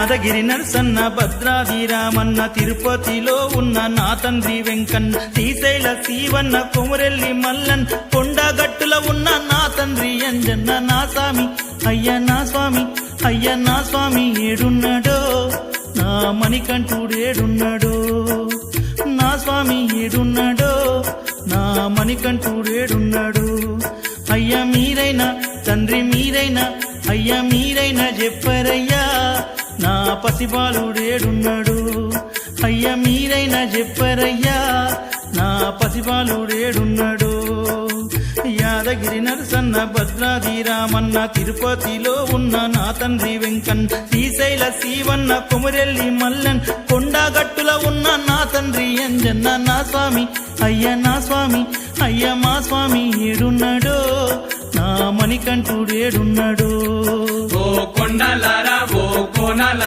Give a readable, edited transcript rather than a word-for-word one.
యాదగిరి నరసన్న భద్రాది రామన్న తిరుపతిలో ఉన్న నా తండ్రి వెంకన్న శ్రీశైల శివన్న కొమరెల్లి మల్లన్ కొండగట్టుల ఉన్న నా తండ్రి అంజన్న నా స్వామి అయ్య నా స్వామి అయ్య నా స్వామి ఏడున్నాడో నా మణికంఠుడేడున్నాడో నా స్వామి ఏడున్నాడో నా మణికంఠుడేడున్నాడు అయ్యా మీరైనా తండ్రి మీరైనా అయ్యా మీరైనా చెప్పరయ్యా నా పసిబాలుడేడున్నాడు అయ్యా మీరైనా చెప్పరయ్యా నా పసిబాలుడేడున్నాడు యాదగిరి నరసన్న భద్రాది రామన్న తిరుపతిలో ఉన్న నా తండ్రి వెంకన్న శ్రీశైల శివన్న కొమరెల్లి మల్లన్ కొండగట్టుల ఉన్న నా తండ్రి అంజన్న నా స్వామి అయ్య నా స్వామి అయ్య మా స్వామి ఏడున్నాడో నా మణికంఠుడేడున్నాడో ఓ కొండలారా ఓ కోనల